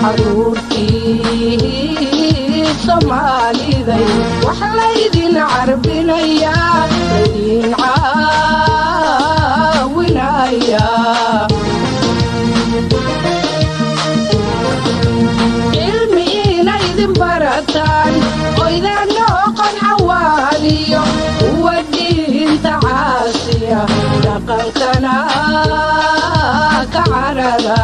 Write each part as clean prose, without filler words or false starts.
caruurtii Soomaaliday wax laydin carbinaya laydin caawinaya cilmi inaydin barataan oydan noqon xawaaniyo kuwa diinta caasiya dhaqankana ka carara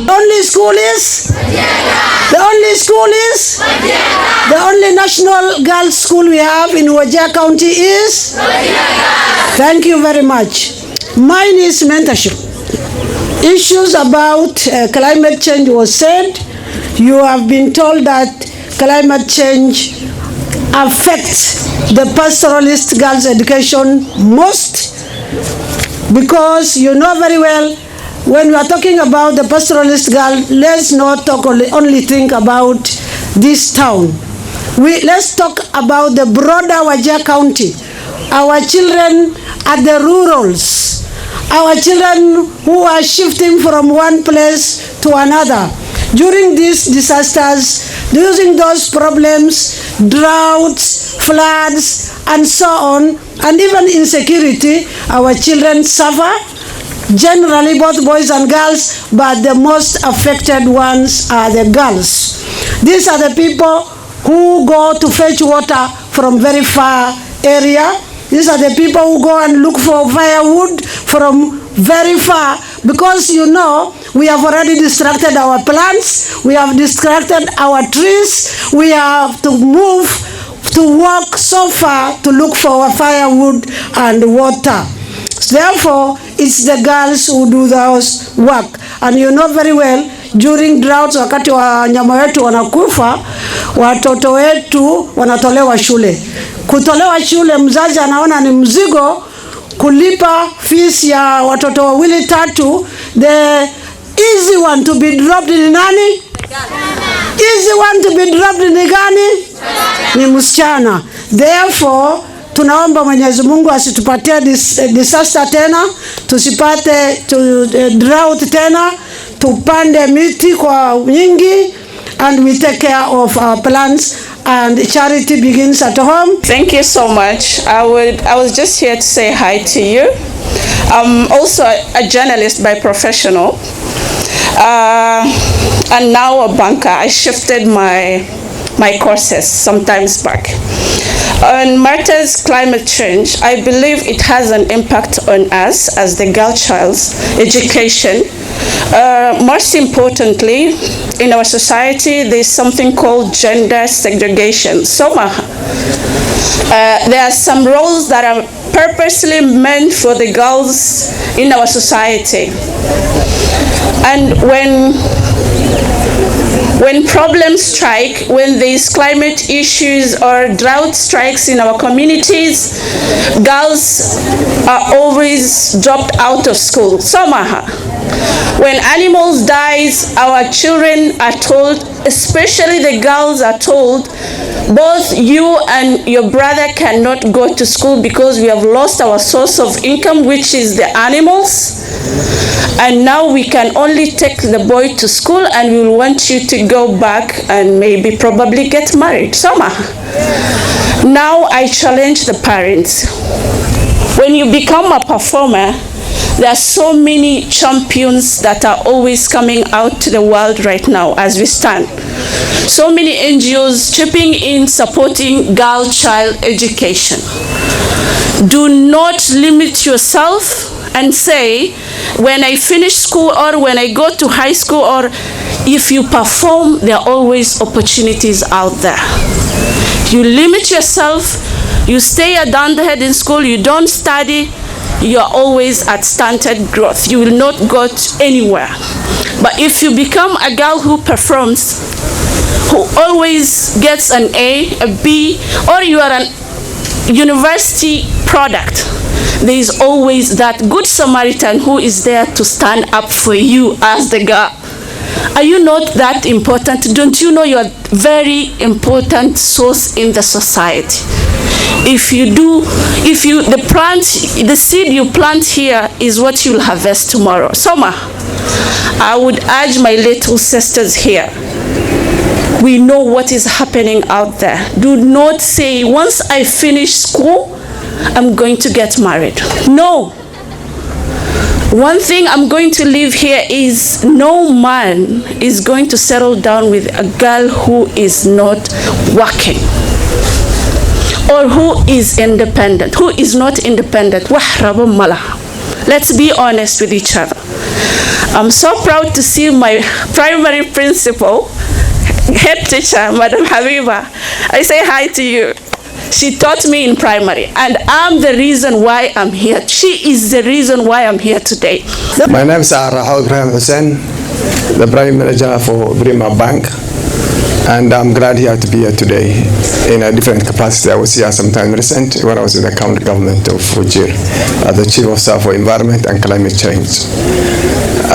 Only school is? The only school is? The only national girls school we have in Wajir County is? Thank you very much. Mine is mentorship. Issues about climate change was said. You have been told that climate change affects the pastoralist girls' education most, because you know very well when we are talking about the pastoralist girl, let's not talk only think about this town. Let's talk about the broader Wajir County. Our children at the rurals, our children who are shifting from one place to another. During these disasters, using those problems, droughts, floods, and so on, and even insecurity, our children suffer, generally both boys and girls, but the most affected ones are the girls. These are the people who go to fetch water from very far area. These are the people who go and look for firewood from very far, because you know we have already distracted our plants, we have distracted our trees, we have to move to walk so far to look for firewood and water. Therefore, it's the girls who do those work. And you know very well, during droughts, wakati wanyama wetu wanakufa, watoto wetu wanatolewa shule. Kutolewa shule, mzazi anaona ni mzigo kulipa fees ya watoto wawili tatu. The easy one to be dropped ni nani? Easy one to be dropped ni gani? Ni msichana. Therefore, tunaomba Mwenyezi Mungu asitupatie disaster tena, tusipate drought tena, tupande miti kwa wingi, and we take care of our plants, and charity begins at home. Thank you so much. I was just here to say hi to you. I'm also a journalist by professional, and now a banker. I shifted my courses some times back. On matters climate change, I believe it has an impact on us as the girl child's education. Most importantly, in our society, there's something called gender segregation. So there are some roles that are purposely meant for the girls in our society. And when problems strike, when there's climate issues or drought strikes in our communities, girls are always dropped out of school. Somehow. When animals die, our children are told, especially the girls are told, both you and your brother cannot go to school because we have lost our source of income, which is the animals. And now we can only take the boy to school, and we will want you to go back and maybe probably get married. Somehow. Now I challenge the parents. When you become a performer, there are so many champions that are always coming out to the world right now as we stand. So many NGOs chipping in, supporting girl child education. Do not limit yourself and say, when I finish school or when I go to high school, or if you perform, there are always opportunities out there. You limit yourself, you stay a dunderhead in school, you don't study, you're always at stunted growth. You will not go anywhere. But if you become a girl who performs, who always gets an A, a B, or you are an university product, there is always that good Samaritan who is there to stand up for you as the girl. Are you not that important? Don't you know you're a very important source in the society? The seed you plant here is what you'll harvest tomorrow. Soma, I would urge my little sisters here, we know what is happening out there. Do not say, once I finish school, I'm going to get married. No. One thing I'm going to leave here is no man is going to settle down with a girl who is not working or who is independent. Who is not independent? Let's be honest with each other. I'm so proud to see my primary principal, head teacher, Madam Habiba. I say hi to you. She taught me in primary, and I'm the reason why I'm here. She is the reason why I'm here today. My name is Rahul Ibrahim Hussein, the Prime Manager for Brima Bank, and I'm glad here to be here today in a different capacity. I was here sometime recent when I was in the county government of Wajir as the Chief of Staff for Environment and Climate Change.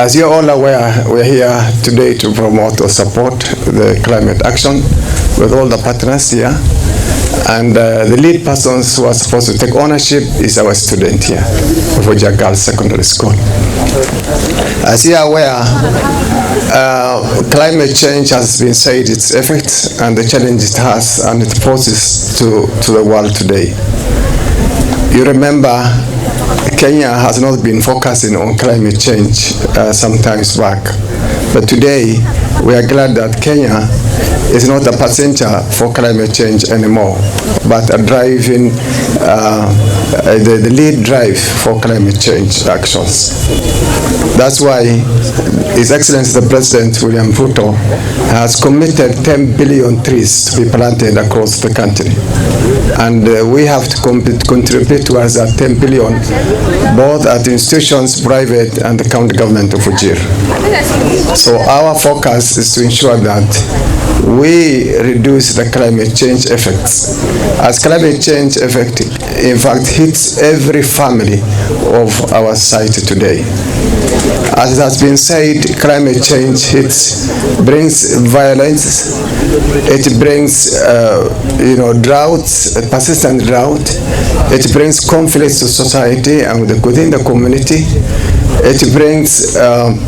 As you're all aware, we're here today to promote or support the climate action with all the partners here. And the lead persons who are supposed to take ownership is our student here of Wajir Girls Secondary School. As you are aware, climate change has been said its effects and the challenge it has and it poses to the world today. You remember, Kenya has not been focusing on climate change some times back, but today we are glad that Kenya is not a passenger for climate change anymore, but a driving, the lead drive for climate change actions. That's why His Excellency the President William Ruto has committed 10 billion trees to be planted across the country. And we have to contribute towards that 10 billion, both at institutions, private, and the county government of Wajir. So our focus is to ensure that we reduce the climate change effects. As climate change effect, in fact, hits every family of our society today. As it has been said, climate change brings violence, it brings droughts, persistent drought, it brings conflicts to society and within the community, it brings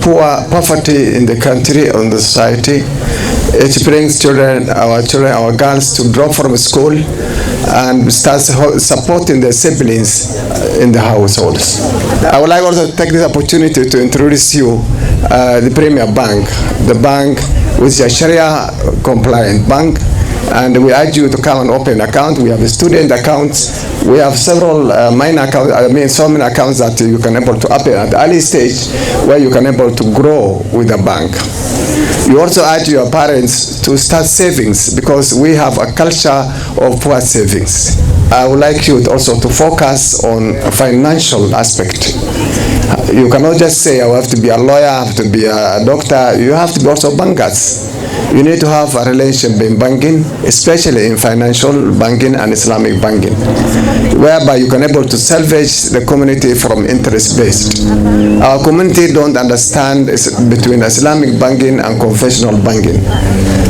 poverty in the country and the society. It brings our girls to drop from school and start supporting their siblings in the households. I would like also to take this opportunity to introduce you the Premier Bank, the bank which is a Sharia compliant bank, and we urge you to come and open an account. We have student accounts. We have several minor accounts, so many accounts that you can able to open at the early stage where you can able to grow with the bank. You also urge your parents to start savings because we have a culture of poor savings. I would like you also to focus on a financial aspect. You cannot just say, I have to be a lawyer, I have to be a doctor. You have to be also bankers. You need to have a relationship in banking, especially in financial banking and Islamic banking, whereby you can able to salvage the community from interest-based. Our community don't understand between Islamic banking and conventional banking.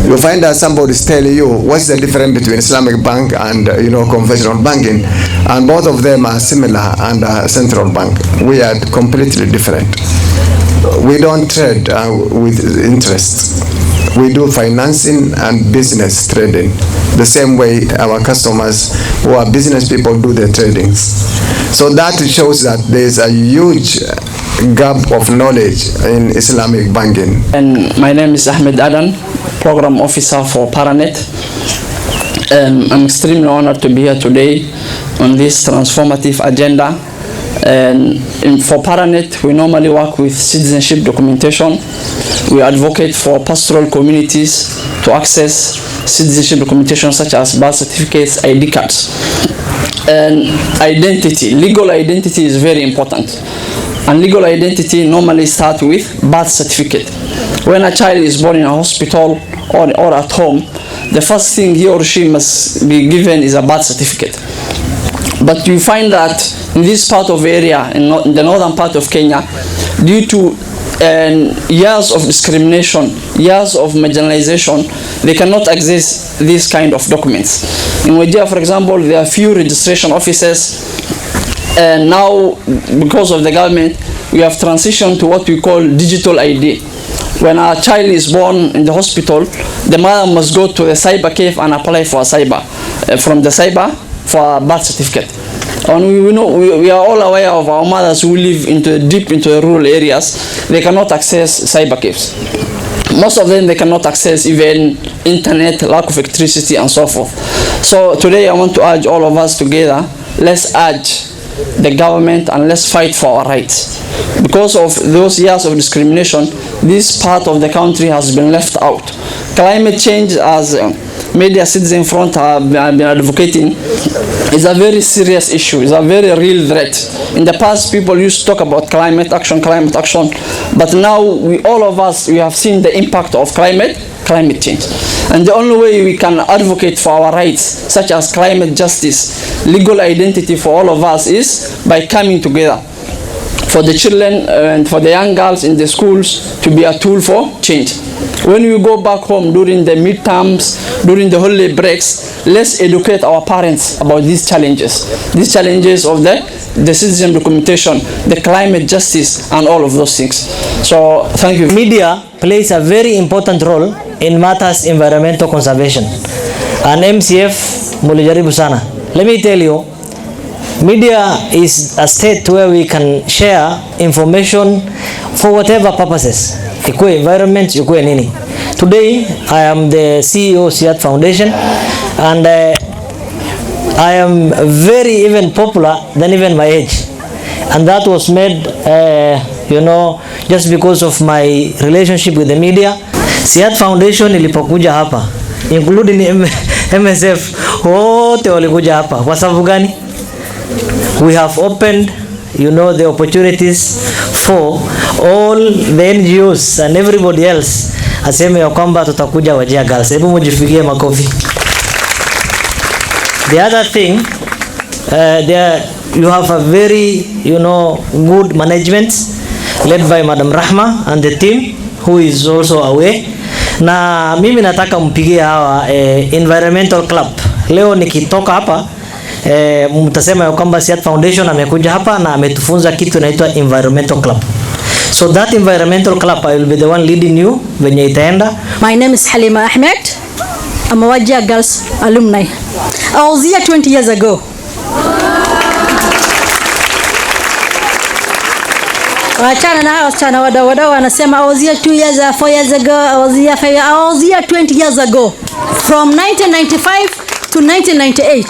You find that somebody is telling you what's the difference between Islamic bank and conventional banking, and both of them are similar and central bank. We are completely different. We don't trade with interest. We do financing and business trading the same way our customers who are business people do their tradings. So that shows that there is a huge gap of knowledge in Islamic banking. And my name is Ahmed Adan, Program Officer for Paranet. I'm extremely honored to be here today on this transformative agenda. And for Paranet, we normally work with citizenship documentation. We advocate for pastoral communities to access citizenship documentation such as birth certificates, ID cards. And identity, legal identity is very important. And legal identity normally starts with birth certificate. When a child is born in a hospital or at home, the first thing he or she must be given is a birth certificate. But you find that in this part of area, in the northern part of Kenya, due to years of discrimination, years of marginalization, they cannot access these kind of documents. In Wajir, for example, there are few registration offices, and now because of the government, we have transitioned to what we call digital ID. When a child is born in the hospital, the mother must go to the cyber cave and apply for a cyber from the cyber for a birth certificate. And we are all aware of our mothers who live deep into the rural areas. They cannot access cyber caves. Most of them, they cannot access even internet, lack of electricity, and so forth. So today I want to urge all of us together, let's urge the government and let's fight for our rights. Because of those years of discrimination, this part of the country has been left out. Climate change, as Media Citizen Front have been advocating, is a very serious issue. It's a very real threat. In the past, people used to talk about climate action, but now all of us have seen the impact of climate change. And the only way we can advocate for our rights, such as climate justice, legal identity for all of us, is by coming together. For the children and for the young girls in the schools to be a tool for change. When we go back home during the midterms, during the holiday breaks, let's educate our parents about these challenges of the citizen documentation, the climate justice, and all of those things. So thank you. Media plays a very important role in matters environmental conservation. And MCF mulijaribu sana. Let me tell you, media is a state where we can share information for whatever purposes. Ikue environment, ikue nini. Today, I am the CEO of Siat Foundation, and I am very even popular than even my age. And that was made, just because of my relationship with the media. Siat Foundation ilipokuja hapa, including MSF, wote walikuja hapa. Kwa sababu gani? We have opened, the opportunities for all the NGOs and everybody else. Aseme ya kwamba tutakuja Wajir Girls. Hebu mujifikie makofi. The other thing, you have a very, good management led by Madam Rahma and the team who is also away. Na mimi nataka mpigie hawa environmental club. Leo nikitoka hapa, mtasema ya kwamba Siat Foundation amekuja hapa na ametufunza kitu inaitwa environmental club. So that environmental club, I will be the one leading you venye itaenda. My name is Halima Ahmed. I'm a Wajir Girls alumni. I was here 20 years ago. Wachana na hao wachana wadau wanasema I was here 2 years, 4 years ago, I was here 5 years, I was here 20 years ago. From 1995 to 1998.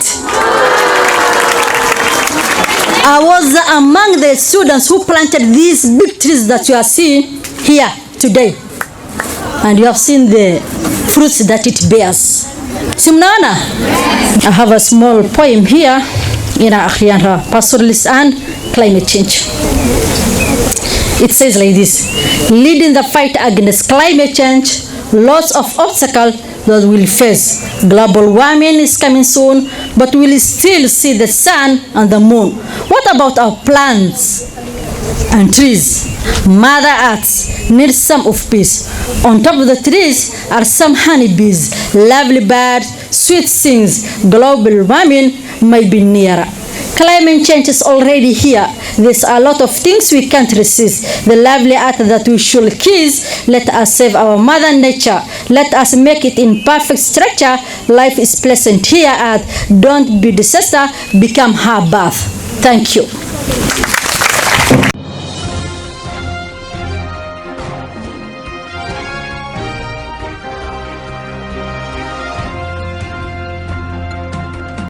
I was among the students who planted these big trees that you are seeing here today. And you have seen the fruits that it bears. Simnaana? I have a small poem here in Akhiyanra, pastoralist and climate change. It says like this: leading the fight against climate change, lots of obstacles that we'll face. Global warming is coming soon, but we'll still see the sun and the moon. What about our plants and trees? Mother Earth needs some of peace. On top of the trees are some honeybees, lovely birds, sweet things. Global warming may be nearer. Climate change is already here. There's a lot of things we can't resist. The lovely earth that we should kiss. Let us save our mother nature. Let us make it in perfect structure. Life is pleasant here, earth. Don't be disaster. Become her birth. Thank you.